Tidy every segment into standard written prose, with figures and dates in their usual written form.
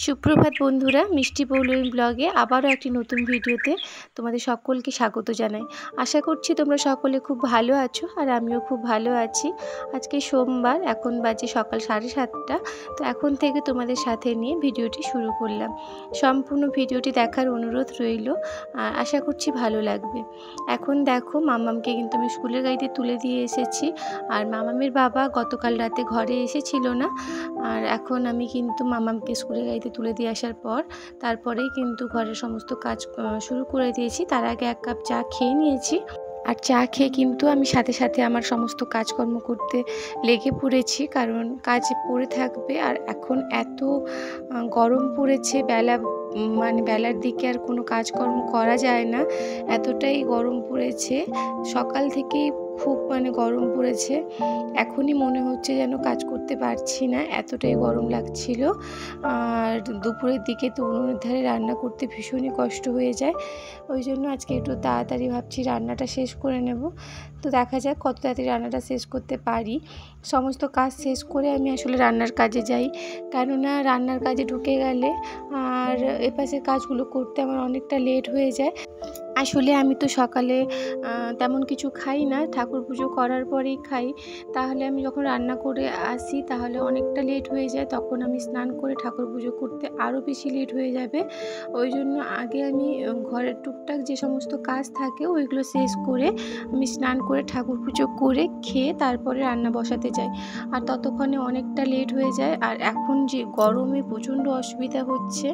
সুপ্রভাত বন্ধুরা, মিষ্টি পৌলমী ব্লগে আবারও একটি নতুন ভিডিওতে তোমাদের সকলকে স্বাগত জানাই। আশা করছি তোমরা সকলে খুব ভালো আছো আর আমিও খুব ভালো আছি। আজকে সোমবার, এখন বাজে সকাল 7:30। তো এখন থেকে তোমাদের সাথে নিয়ে ভিডিওটি শুরু করলাম। সম্পূর্ণ ভিডিওটি দেখার অনুরোধ রইল, আর আশা করছি ভালো লাগবে। এখন দেখো, মামামকে কিন্তু আমি স্কুলের গাড়িতে তুলে দিয়ে এসেছি। আর মামামের বাবা গতকাল রাতে ঘরে এসেছিল না। আর এখন আমি কিন্তু মামামকে স্কুলের গাড়িতে তুলে দিয়ে আসার পর তারপরেই কিন্তু ঘরের সমস্ত কাজ শুরু করে দিয়েছি। তার আগে 1 কাপ চা খেয়ে নিয়েছি। আর চা খেয়ে কিন্তু আমি সাথে সাথে আমার সমস্ত কাজকর্ম করতে লেগে পড়েছি, কারণ কাজ পড়ে থাকবে। আর এখন এত গরম পড়েছে, বেলার দিকে আর কোনো কাজকর্ম করা যায় না, এতটাই গরম পড়েছে। সকাল থেকেই খুব গরম পড়েছে। এখনই মনে হচ্ছে যেন কাজ করতে পারছি না, এতটাই গরম লাগছিল। আর দুপুরের দিকে তো উনুনের ধারে রান্না করতে ভীষণই কষ্ট হয়ে যায়। ওই জন্য আজকে একটু তাড়াতাড়ি ভাবছি রান্নাটা শেষ করে নেব। তো দেখা যাক কত তাড়াতাড়ি রান্নাটা শেষ করতে পারি। সমস্ত কাজ শেষ করে আমি আসলে রান্নার কাজে যাই, কেননা রান্নার কাজে ঢুকে গেলে আর এপাশের কাজগুলো করতে আমার অনেকটা লেট হয়ে যায়। আসলে আমি তো সকালে তেমন কিছু খাই না, ঠাকুর পুজো করার পরেই খাই। তাহলে আমি যখন রান্না করে আসি তাহলে অনেকটা লেট হয়ে যায়, তখন আমি স্নান করে ঠাকুর পুজো করতে আরও বেশি লেট হয়ে যাবে। ওই জন্য আগে আমি ঘরের টুকটাক যে সমস্ত কাজ থাকে ওইগুলো শেষ করে আমি স্নান করে ঠাকুর পুজো করে খেয়ে তারপরে রান্না বসাতে যাই। আর ততক্ষণে অনেকটা লেট হয়ে যায়। আর এখন যে গরমে প্রচণ্ড অসুবিধা হচ্ছে,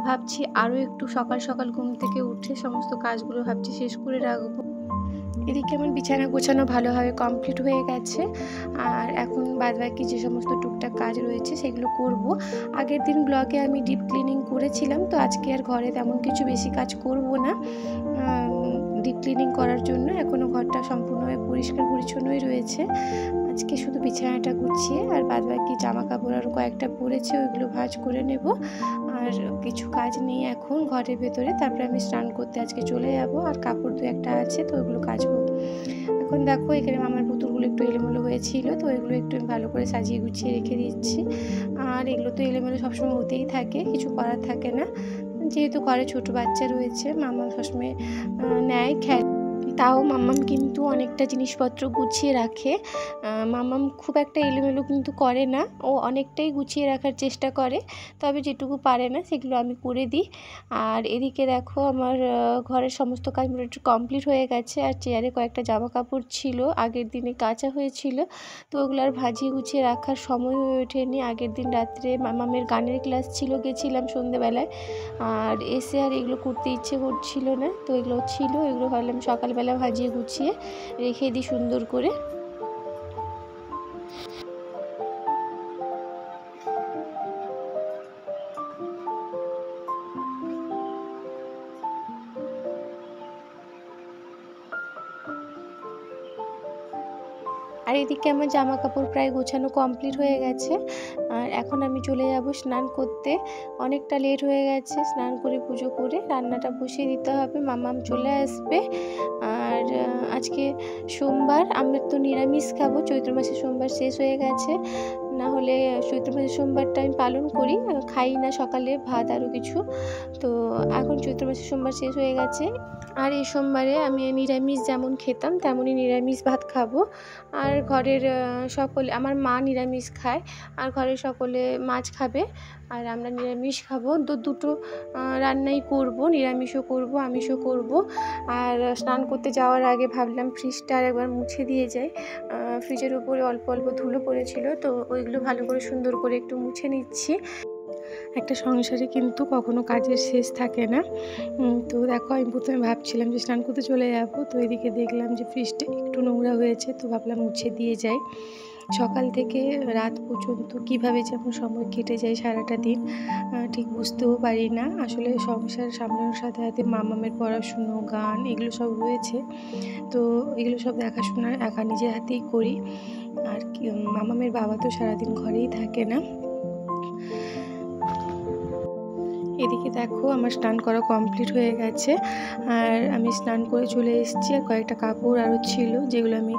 ভাবছি আরও একটু সকাল সকাল ঘুম থেকে উঠে সমস্ত কাজগুলো ভাবছি শেষ করে রাখবো। এদিকে আমার বিছানা গোছানো ভালোভাবে কমপ্লিট হয়ে গেছে। আর এখন বাদবাকি যে সমস্ত টুকটাক কাজ রয়েছে সেগুলো করব। আগের দিন ব্লগে আমি ডিপ ক্লিনিং করেছিলাম, তো আজকে আর ঘরে তেমন কিছু বেশি কাজ করব না। ডিপ ক্লিনিং করার জন্য এখনও ঘরটা সম্পূর্ণভাবে পরিষ্কার পরিচ্ছন্নই রয়েছে। আজকে শুধু বিছানাটা গুছিয়ে আর বাদবাকি জামা কাপড় আরও কয়েকটা পরেছে, ওইগুলো ভাঁজ করে নেব। আর কিছু কাজ নেই এখন ঘরের ভেতরে, তারপরে আমি স্নান করতে আজকে চলে যাব। আর কাপড় 2-1টা আছে, তো ওইগুলো কাচবো। এখন দেখো, এখানে আমার পুতুলগুলো একটু এলোমেলো হয়েছিল, তো এগুলো একটু ভালো করে সাজিয়ে গুছিয়ে রেখে দিচ্ছি। আর এগুলো তো এলোমেলো সবসময় হতেই থাকে, কিছু করার থাকে না। যেহেতু ঘরে ছোট বাচ্চা রয়েছে, মামা সবসময় নেয় খেলে। তাও মাম্মাম কিন্তু অনেকটা জিনিসপত্র গুছিয়ে রাখে। মাম্মাম খুব একটা এলোমেলো কিন্তু করে না, ও অনেকটাই গুছিয়ে রাখার চেষ্টা করে, তবে যেটুকু পারে না সেগুলো আমি করে দিই। আর এদিকে দেখো, আমার ঘরের সমস্ত কাজ মোটামুটি কমপ্লিট হয়ে গেছে। আর চেয়ারে কয়েকটা জামা কাপড় ছিল, আগের দিনে কাচা হয়েছিল, তো ওগুলো আর ভাজিয়ে গুছিয়ে রাখার সময় হয়ে ওঠেনি। আগের দিন রাত্রে মাম্মামের গানের ক্লাস ছিল, গেছিলাম সন্ধ্যেবেলায়। আর এসে আর এগুলো করতে ইচ্ছে করছিল না, তো এগুলো ছিল, এগুলো ভাবলাম সকালবেলা ভাজিয়ে গুছিয়ে রেখে দিই সুন্দর করে। আর এদিকে আমার জামা কাপড় প্রায় গোছানো কমপ্লিট হয়ে গেছে। আর এখন আমি চলে যাব স্নান করতে, অনেকটা লেট হয়ে গেছে। স্নান করে পুজো করে রান্নাটা বসিয়ে দিতে হবে, মামাম চলে আসবে। আর আজকে সোমবার, আমি তো নিরামিষ খাবো। চৈত্র মাসের সোমবার শেষ হয়ে গেছে, না হলে চৈত্র মাসের সোমবারটা আমি পালন করি, খাই না সকালে ভাত আরও কিছু। তো এখন চৈত্র মাসের সোমবার শেষ হয়ে গেছে। আর এই সোমবারে আমি নিরামিষ যেমন খেতাম তেমনই নিরামিষ ভাত খাবো। আর ঘরের সকলে, আমার মা নিরামিষ খায় আর ঘরের সকলে মাছ খাবে, আর আমরা নিরামিষ খাবো। তো দুটো রান্নাই করব, নিরামিষও করব আমিষও করব। আর স্নান করতে যাওয়ার আগে ভাবলাম ফ্রিজটা আর একবার মুছে দিয়ে যাই। ফ্রিজের উপরে অল্প অল্প ধুলো পড়েছিল, তো ওইগুলো ভালো করে সুন্দর করে একটু মুছে নিচ্ছি। একটা সংসারে কিন্তু কখনো কাজের শেষ থাকে না। তো দেখো, আমি প্রথমে ভাবছিলাম যে স্নান করতে চলে যাবো, তো এদিকে দেখলাম যে ফ্রিজটা একটু নোংরা হয়েছে, তো ভাবলাম মুছে দিয়ে যাই। সকাল থেকে রাত পর্যন্ত কিভাবে যেমন সময় কেটে যায় সারাটা দিন, ঠিক বুঝতেও পারি না। আসলে সংসার সামলানোর সাথে সাথে মামামের পড়াশুনো, গান, এগুলো সব রয়েছে, তো এগুলো সব দেখাশোনা একা নিজের হাতেই করি। আর মামামের বাবা তো সারাদিন ঘরেই থাকে না। এদিকে দেখো, আমার স্নান করা কমপ্লিট হয়ে গেছে। আর আমি স্নান করে চলে এসেছি। আর কয়েকটা কাপড় আরও ছিল, যেগুলো আমি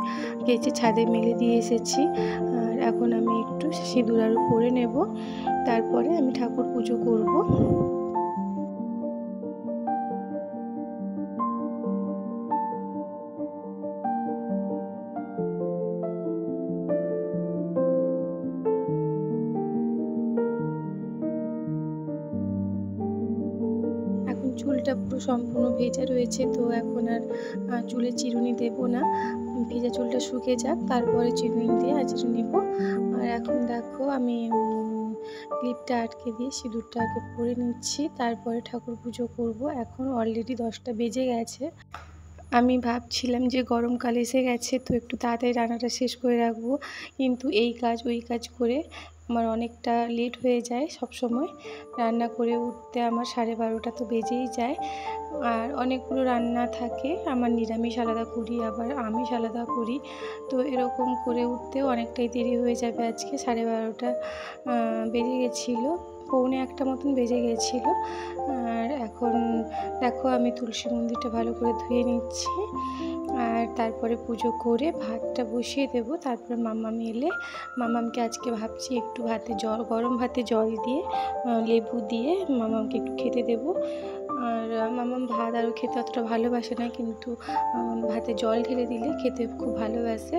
কেচে ছাদে মেলে দিয়ে এসেছি। আর এখন আমি একটু সিঁদুর আরও পরে নেব, তারপরে আমি ঠাকুর পুজো করব। এখন চুলটা পুরো সম্পূর্ণ ভেজা রয়েছে, তো এখন আর চুলে চিরুনি দেব না। ভেজা চুলটা শুকিয়ে যাক, তারপরে চিরুনি দিয়ে আঁচড়ে নেব। আর এখন দেখো আমি ক্লিপটা আটকে দিয়ে সিঁদুরটা আগে পরে নিচ্ছি, তারপরে ঠাকুর পুজো করব। এখন অলরেডি 10টা বেজে গেছে। আমি ভাবছিলাম যে গরমকাল এসে গেছে, তো একটু তাড়াতাড়ি রান্নাটা শেষ করে রাখবো, কিন্তু এই কাজ ওই কাজ করে আমার অনেকটা লেট হয়ে যায়। সব সময় রান্না করে উঠতে আমার 12:30টা তো বেজেই যায়। আর অনেকগুলো রান্না থাকে, আমার নিরামিষ আলাদা করি, আবার আমিষ আলাদা করি, তো এরকম করে উঠতেও অনেকটাই দেরি হয়ে যাবে। আজকে 12:30টা বেজে গেছিলো, 1:45 মতন বেজে গেছিলো। আর এখন দেখো আমি তুলসী মন্দিরটা ভালো করে ধুয়ে নিচ্ছি, আর তারপরে পুজো করে ভাতটা বসিয়ে দেব। তারপরে মাম্মাম এলে মাম্মামকে আজকে ভাবছি একটু গরম ভাতে জল দিয়ে লেবু দিয়ে মাম্মামকে একটু খেতে দেব। আর মাম্মাম ভাত আরও খেতে অতটা ভালোবাসে না, কিন্তু ভাতে জল ঢেলে দিলে খেতে খুব ভালোবাসে।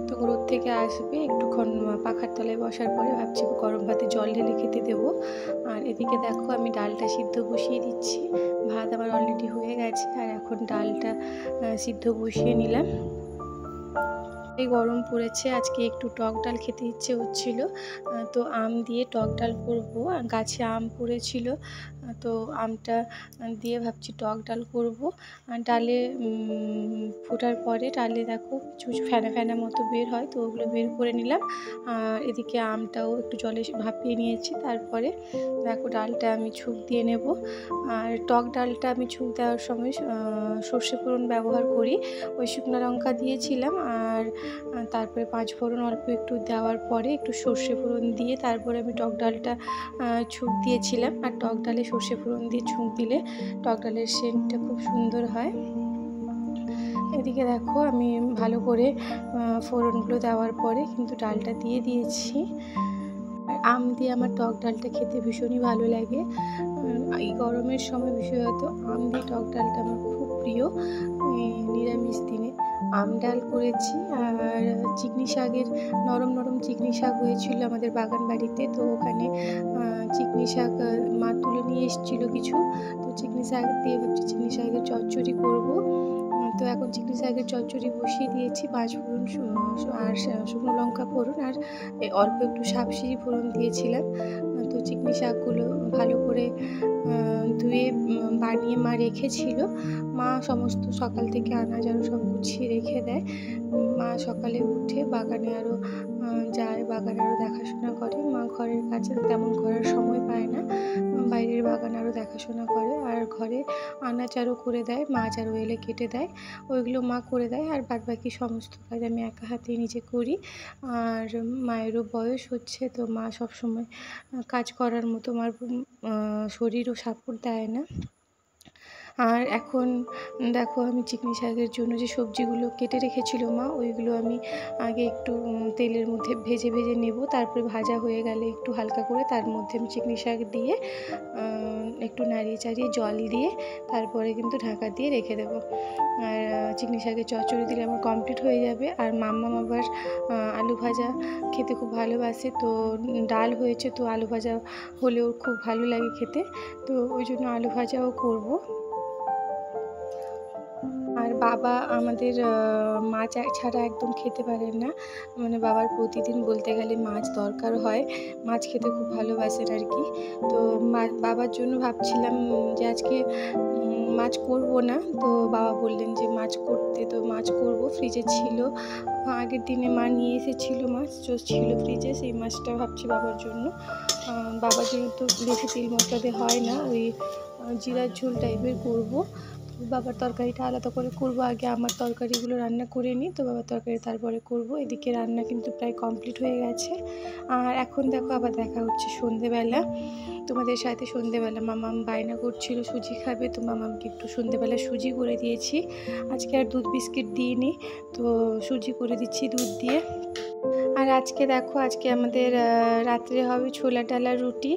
তো রোদ থেকে আসবে, একটুক্ষণ পাখার তলায় বসার পরে ভাবছি গরম ভাতে জল ঢেলে খেতে দেবো। আর এদিকে দেখো আমি ডালটা সিদ্ধ বসিয়ে দিচ্ছি। ভাত আমার অলরেডি হয়ে গেছে, আর এখন ডালটা সিদ্ধ বসিয়ে নিলাম। এই গরম পড়েছে, আজকে একটু টক ডাল খেতে ইচ্ছে হচ্ছিল, তো আম দিয়ে টক ডাল করব। গাছে আম পড়েছিল, তো আমটা দিয়ে ভাবছি টক ডাল করব। ডালে ফোটার পরে ডালে দেখো কিছু কিছু ফেনা ফেনা মতো বের হয়, তো ওগুলো বের করে নিলাম। আর এদিকে আমটাও একটু জলে ভাপিয়ে নিয়েছি। তারপরে দেখো ডালটা আমি ছুঁক দিয়ে নেব। আর টক ডালটা আমি ছুঁক দেওয়ার সময় সর্ষে ফোড়ন ব্যবহার করি। ওই শুকনো লঙ্কা দিয়েছিলাম, আর তারপরে 5 ফোড়ন অল্প একটু দেওয়ার পরে একটু সর্ষে ফোড়ন দিয়ে তারপরে আমি টক ডালটা ছুঁক দিয়েছিলাম। আর টক ডালে সর্ষে ফোড়ন দিয়ে ছুঁক দিলে টক ডালের সেন্টটা খুব সুন্দর হয়। এদিকে দেখো আমি ভালো করে ফোড়নগুলো দেওয়ার পরে কিন্তু ডালটা দিয়ে দিয়েছি। আর আম দিয়ে আমার টক ডালটা খেতে ভীষণই ভালো লাগে। এই গরমের সময় বিশেষত আম দিয়ে টক ডালটা আমার খুব প্রিয়। নিরামিষ দিনে আম ডাল করেছি। আর চিকনি শাকের নরম নরম চিকনি শাক হয়েছিল আমাদের বাগান বাড়িতে, তো ওখানে চিকনি শাক মা তুলে নিয়ে এসেছিলো কিছু, তো চিকনি শাক দিয়ে ভাবছি চিকনি শাকের চচ্চড়ি করবো। তো এখন চিকনি শাকের চচ্চড়ি বসিয়ে দিয়েছি। 5 ফোড়ন আর শুকনো লঙ্কা ফোড়ন আর অল্প একটু সাবসিডি ফোড়ন দিয়েছিলাম। তো চিকনি শাকগুলো ভালো করে ধুয়ে বানিয়ে মা রেখেছিল। মা সমস্ত সকাল থেকে আনাজ আরও সব গুছিয়ে রেখে দেয়। মা সকালে উঠে বাগানে আরও যায়, বাগান আরও দেখাশোনা করে। মা ঘরের কাছে তেমন করার সময় পায় না, বাইরের বাগান আরও দেখাশোনা করে। আর ঘরে আনাজ আরও করে দেয়, মাছ আরও এলে কেটে দেয়, ওইগুলো মা করে দেয়। আর বাদবাকি সমস্ত কাজ আমি একা হাতে নিজে করি। আর মায়েরও বয়স হচ্ছে, তো মা সবসময় কাজ করার মতো মার শরীরও সাপোর্ট দেয় না। আর এখন দেখো আমি চিকনি শাকের জন্য যে সবজিগুলো কেটে রেখেছিল মা, ওইগুলো আমি আগে একটু তেলের মধ্যে ভেজে ভেজে নেব। তারপরে ভাজা হয়ে গেলে একটু হালকা করে তার মধ্যে আমি চিকনি শাক দিয়ে একটু নাড়িয়ে চাড়িয়ে জল দিয়ে তারপরে কিন্তু ঢাকা দিয়ে রেখে দেবো। আর চিকনি শাকের চচ্চড়ি দিলে আমার কমপ্লিট হয়ে যাবে। আর মাম্মাম আবার আলু ভাজা খেতে খুব ভালোবাসে, তো ডাল হয়েছে, তো আলু ভাজা হলেও খুব ভালো লাগে খেতে, তো ওই জন্য আলু ভাজাও করব। আর বাবা আমাদের মাছ ছাড়া একদম খেতে পারেন না, মানে বাবার প্রতিদিন বলতে গেলে মাছ দরকার হয়, মাছ খেতে খুব ভালোবাসেন আর কি। তো বাবার জন্য ভাবছিলাম যে আজকে মাছ করব না, তো বাবা বললেন যে মাছ করতে, তো মাছ করব। ফ্রিজে ছিল, আগের দিনে মা নিয়ে এসেছিলো মাছ, ছিল ফ্রিজে, সেই মাছটা ভাবছি বাবার জন্য। বাবার জন্য তো বেশি তেল মশলা দিয়ে হয় না, ওই জিরার ঝোল টাইপের করব। বাবার তরকারিটা আলাদা করে করব। আগে আমার তরকারিগুলো রান্না করে নিই, তো বাবার তরকারি তারপরে করব। এদিকে রান্না কিন্তু প্রায় কমপ্লিট হয়ে গেছে। আর এখন দেখো আবার দেখা হচ্ছে সন্ধেবেলা তোমাদের সাথে। সন্ধেবেলা মামাম বায়না করছিল সুজি খাবে, তো মামামকে একটু সন্ধেবেলা সুজি করে দিয়েছি। আজকে আর দুধ বিস্কিট দিইনি, তো সুজি করে দিচ্ছি দুধ দিয়ে। আর আজকে দেখো, আজকে আমাদের রাত্রে হবে ছোলা ডালা রুটি।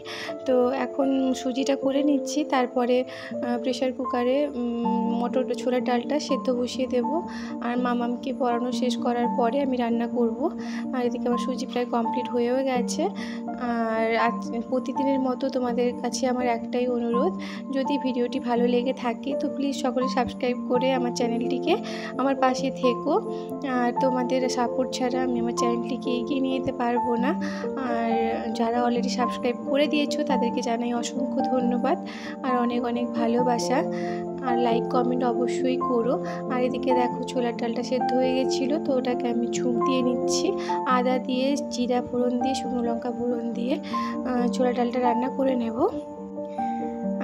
তো এখন সুজিটা করে নিচ্ছি, তারপরে প্রেশার কুকারে ছোলার ডালটা সেদ্ধ বসিয়ে দেব। আর মামামকে পড়ানো শেষ করার পরে আমি রান্না করব। আর এদিকে আমার সুজি প্রায় কমপ্লিট হয়েও গেছে। আর আজ প্রতিদিনের মতো তোমাদের কাছে আমার একটাই অনুরোধ, যদি ভিডিওটি ভালো লেগে থাকে তো প্লিজ সকলে সাবস্ক্রাইব করে আমার চ্যানেলটিকে আমার পাশে থেকো। আর তোমাদের সাপোর্ট ছাড়া আমি আমার চ্যানেলটিকে এগিয়ে নিয়ে যেতে পারবো না। আর যারা অলরেডি সাবস্ক্রাইব করে দিয়েছো তাদেরকে জানাই অসংখ্য ধন্যবাদ আর অনেক অনেক ভালোবাসা। আর লাইক কমেন্ট অবশ্যই করো। আর এদিকে দেখো ছোলার ডালটা সেদ্ধ হয়ে গেছিলো, তো ওটাকে আমি ঝুঁক দিয়ে নিচ্ছি। আদা দিয়ে, জিরা ফোড়ন দিয়ে, শুকনো লঙ্কা ফোড়ন দিয়ে ছোলার ডালটা রান্না করে নেব।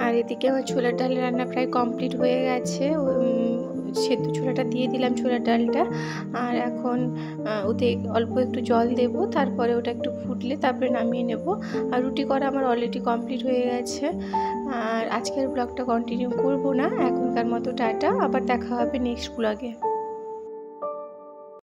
আর এদিকে আমার ছোলার ডাল রান্না প্রায় কমপ্লিট হয়ে গেছে। সেদ্ধ ছোলাটা দিয়ে দিলাম, ছোলার ডালটা। আর এখন ওতে অল্প একটু জল দেব, তারপরে ওটা একটু ফুটলে তারপরে নামিয়ে নেব। আর রুটি করা আমার অলরেডি কমপ্লিট হয়ে গেছে। আর আজকের ব্লগটা কন্টিনিউ করব না, এখনকার মতো টাটা, আবার দেখা হবে নেক্সট ব্লগে।